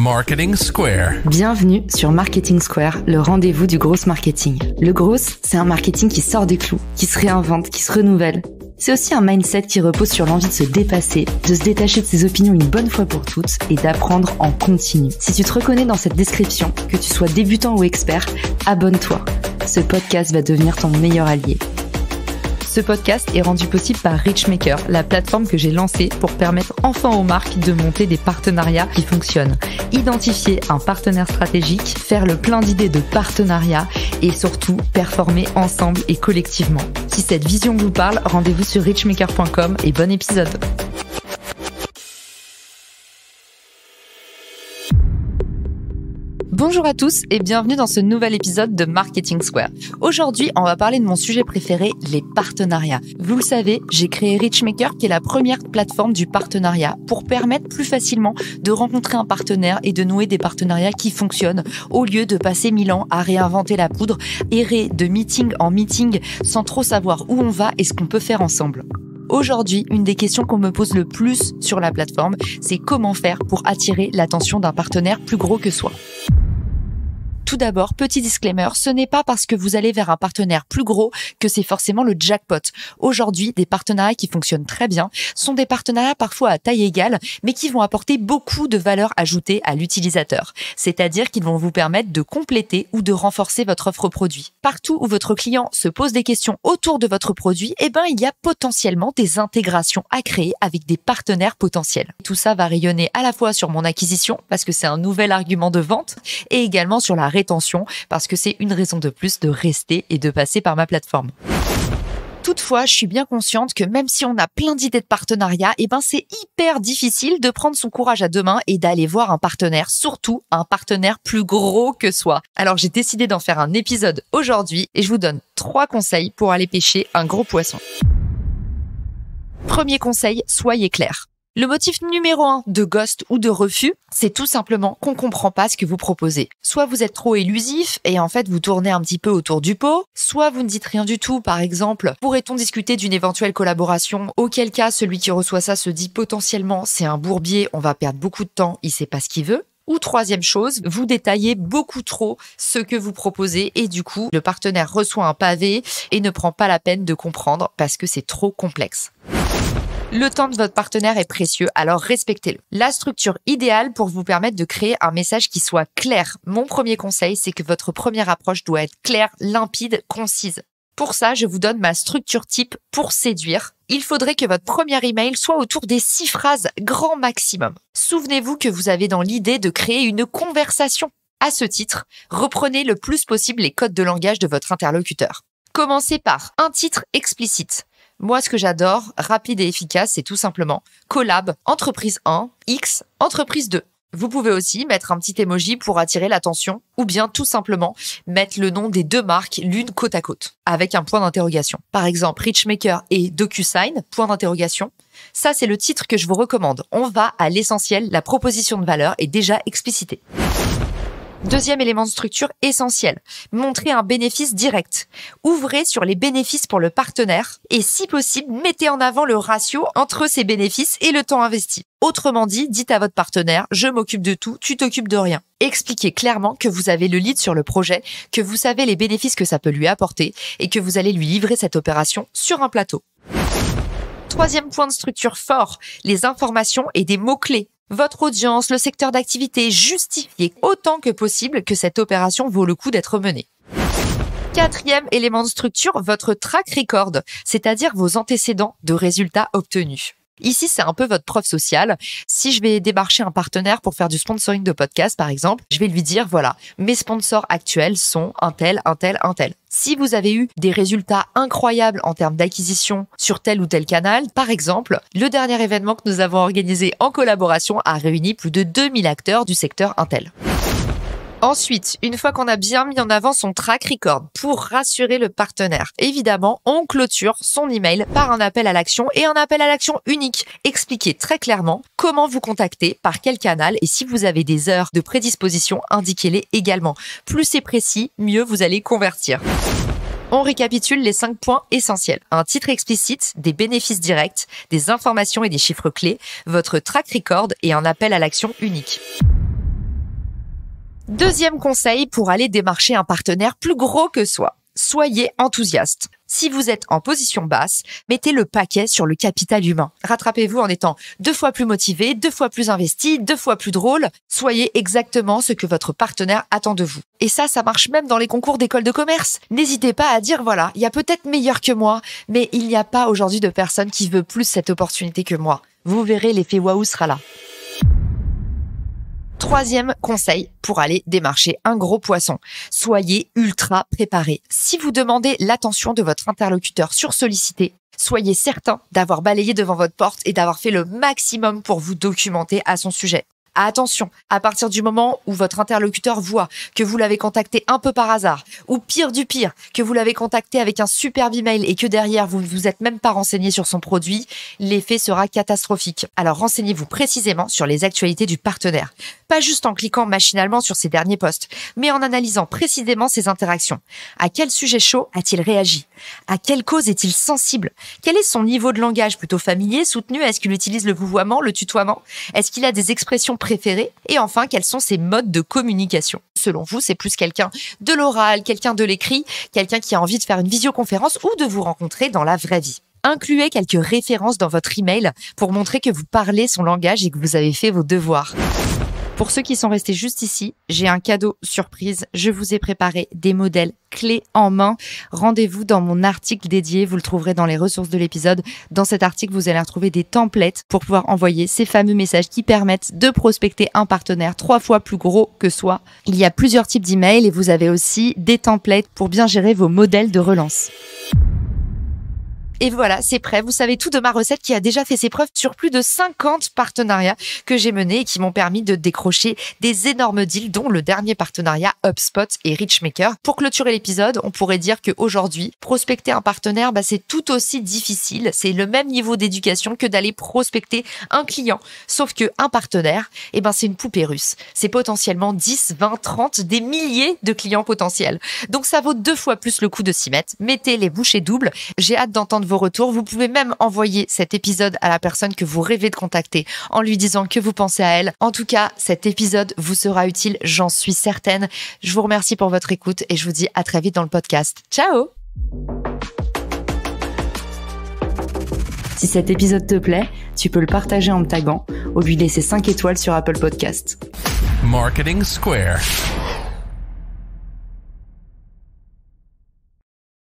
Marketing Square. Bienvenue sur Marketing Square, le rendez-vous du gros marketing. Le gros, c'est un marketing qui sort des clous, qui se réinvente, qui se renouvelle. C'est aussi un mindset qui repose sur l'envie de se dépasser, de se détacher de ses opinions une bonne fois pour toutes et d'apprendre en continu. Si tu te reconnais dans cette description, que tu sois débutant ou expert, abonne-toi. Ce podcast va devenir ton meilleur allié. Ce podcast est rendu possible par Richmaker, la plateforme que j'ai lancée pour permettre enfin aux marques de monter des partenariats qui fonctionnent. Identifier un partenaire stratégique, faire le plein d'idées de partenariats et surtout performer ensemble et collectivement. Si cette vision vous parle, rendez-vous sur richmaker.com et bon épisode. Bonjour à tous et bienvenue dans ce nouvel épisode de Marketing Square. Aujourd'hui, on va parler de mon sujet préféré, les partenariats. Vous le savez, j'ai créé Richmaker qui est la première plateforme du partenariat pour permettre plus facilement de rencontrer un partenaire et de nouer des partenariats qui fonctionnent au lieu de passer 1000 ans à réinventer la poudre, errer de meeting en meeting sans trop savoir où on va et ce qu'on peut faire ensemble. Aujourd'hui, une des questions qu'on me pose le plus sur la plateforme, c'est comment faire pour attirer l'attention d'un partenaire plus gros que soi. Tout d'abord, petit disclaimer, ce n'est pas parce que vous allez vers un partenaire plus gros que c'est forcément le jackpot. Aujourd'hui, des partenariats qui fonctionnent très bien sont des partenariats parfois à taille égale, mais qui vont apporter beaucoup de valeur ajoutée à l'utilisateur. C'est-à-dire qu'ils vont vous permettre de compléter ou de renforcer votre offre produit. Partout où votre client se pose des questions autour de votre produit, il y a potentiellement des intégrations à créer avec des partenaires potentiels. Tout ça va rayonner à la fois sur mon acquisition, parce que c'est un nouvel argument de vente, et également sur la rétention, parce que c'est une raison de plus de rester et de passer par ma plateforme. Toutefois, je suis bien consciente que même si on a plein d'idées de partenariat, c'est hyper difficile de prendre son courage à deux mains et d'aller voir un partenaire, surtout un partenaire plus gros que soi. Alors j'ai décidé d'en faire un épisode aujourd'hui et je vous donne 3 conseils pour aller pêcher un gros poisson. Premier conseil, soyez clair. Le motif numéro 1 de ghost ou de refus, c'est tout simplement qu'on comprend pas ce que vous proposez. Soit vous êtes trop élusif et en fait vous tournez un petit peu autour du pot, soit vous ne dites rien du tout. Par exemple, pourrait-on discuter d'une éventuelle collaboration, auquel cas celui qui reçoit ça se dit potentiellement c'est un bourbier, on va perdre beaucoup de temps, il sait pas ce qu'il veut. Ou troisième chose, vous détaillez beaucoup trop ce que vous proposez et du coup, le partenaire reçoit un pavé et ne prend pas la peine de comprendre parce que c'est trop complexe. Le temps de votre partenaire est précieux, alors respectez-le. La structure idéale pour vous permettre de créer un message qui soit clair. Mon premier conseil, c'est que votre première approche doit être claire, limpide, concise. Pour ça, je vous donne ma structure type pour séduire. Il faudrait que votre premier email soit autour des 6 phrases, grand maximum. Souvenez-vous que vous avez dans l'idée de créer une conversation. À ce titre, reprenez le plus possible les codes de langage de votre interlocuteur. Commencez par un titre explicite. Moi, ce que j'adore, rapide et efficace, c'est tout simplement collab, entreprise 1, X, entreprise 2. Vous pouvez aussi mettre un petit emoji pour attirer l'attention ou bien tout simplement mettre le nom des 2 marques l'une côte à côte avec un point d'interrogation. Par exemple, Richmaker et DocuSign, point d'interrogation. Ça, c'est le titre que je vous recommande. On va à l'essentiel, la proposition de valeur est déjà explicitée. Deuxième élément de structure essentiel, montrez un bénéfice direct. Ouvrez sur les bénéfices pour le partenaire et si possible, mettez en avant le ratio entre ces bénéfices et le temps investi. Autrement dit, dites à votre partenaire, je m'occupe de tout, tu t'occupes de rien. Expliquez clairement que vous avez le lead sur le projet, que vous savez les bénéfices que ça peut lui apporter et que vous allez lui livrer cette opération sur un plateau. Troisième point de structure fort, les informations et des mots-clés. Votre audience, le secteur d'activité, justifiez autant que possible que cette opération vaut le coup d'être menée. Quatrième élément de structure, votre track record, c'est-à-dire vos antécédents de résultats obtenus. Ici, c'est un peu votre preuve sociale. Si je vais démarcher un partenaire pour faire du sponsoring de podcast, par exemple, je vais lui dire, voilà, mes sponsors actuels sont un tel, un tel, un tel. Si vous avez eu des résultats incroyables en termes d'acquisition sur tel ou tel canal, par exemple, le dernier événement que nous avons organisé en collaboration a réuni plus de 2000 acteurs du secteur Intel. Ensuite, une fois qu'on a bien mis en avant son track record pour rassurer le partenaire, évidemment, on clôture son email par un appel à l'action et un appel à l'action unique. Expliquez très clairement comment vous contacter, par quel canal et si vous avez des heures de prédisposition, indiquez-les également. Plus c'est précis, mieux vous allez convertir. On récapitule les 5 points essentiels. Un titre explicite, des bénéfices directs, des informations et des chiffres clés, votre track record et un appel à l'action unique. Deuxième conseil pour aller démarcher un partenaire plus gros que soi. Soyez enthousiaste. Si vous êtes en position basse, mettez le paquet sur le capital humain. Rattrapez-vous en étant 2 fois plus motivé, 2 fois plus investi, 2 fois plus drôle. Soyez exactement ce que votre partenaire attend de vous. Et ça marche même dans les concours d'école de commerce. N'hésitez pas à dire voilà, il y a peut-être meilleur que moi, mais il n'y a pas aujourd'hui de personne qui veut plus cette opportunité que moi. Vous verrez, l'effet waouh sera là. Troisième conseil pour aller démarcher un gros poisson. Soyez ultra préparé. Si vous demandez l'attention de votre interlocuteur sursollicité, soyez certain d'avoir balayé devant votre porte et d'avoir fait le maximum pour vous documenter à son sujet. Attention, à partir du moment où votre interlocuteur voit que vous l'avez contacté un peu par hasard, ou pire du pire, que vous l'avez contacté avec un superbe email et que derrière vous ne vous êtes même pas renseigné sur son produit, l'effet sera catastrophique. Alors renseignez-vous précisément sur les actualités du partenaire. Pas juste en cliquant machinalement sur ses derniers posts, mais en analysant précisément ses interactions. À quel sujet chaud a-t-il réagi? À quelle cause est-il sensible? Quel est son niveau de langage? Plutôt familier, soutenu? Est-ce qu'il utilise le vouvoiement, le tutoiement? Est-ce qu'il a des expressions préférées? Et enfin, quels sont ses modes de communication? Selon vous, c'est plus quelqu'un de l'oral, quelqu'un de l'écrit, quelqu'un qui a envie de faire une visioconférence ou de vous rencontrer dans la vraie vie. Incluez quelques références dans votre email pour montrer que vous parlez son langage et que vous avez fait vos devoirs. Pour ceux qui sont restés juste ici, j'ai un cadeau surprise. Je vous ai préparé des modèles clés en main. Rendez-vous dans mon article dédié. Vous le trouverez dans les ressources de l'épisode. Dans cet article, vous allez retrouver des templates pour pouvoir envoyer ces fameux messages qui permettent de prospecter un partenaire 3 fois plus gros que soi. Il y a plusieurs types d'emails et vous avez aussi des templates pour bien gérer vos modèles de relance. Et voilà, c'est prêt. Vous savez tout de ma recette qui a déjà fait ses preuves sur plus de 50 partenariats que j'ai menés et qui m'ont permis de décrocher des énormes deals, dont le dernier partenariat HubSpot et Richmaker. Pour clôturer l'épisode, on pourrait dire qu'aujourd'hui, prospecter un partenaire, c'est tout aussi difficile. C'est le même niveau d'éducation que d'aller prospecter un client. Sauf que un partenaire, c'est une poupée russe. C'est potentiellement 10, 20, 30, des milliers de clients potentiels. Donc ça vaut 2 fois plus le coup de s'y mettre. Mettez les bouchées doubles. J'ai hâte d'entendre vos retours. Vous pouvez même envoyer cet épisode à la personne que vous rêvez de contacter en lui disant que vous pensez à elle. En tout cas, cet épisode vous sera utile, j'en suis certaine. Je vous remercie pour votre écoute et je vous dis à très vite dans le podcast. Ciao! Si cet épisode te plaît, tu peux le partager en me taguant ou lui laisser 5 étoiles sur Apple Podcasts. Marketing Square.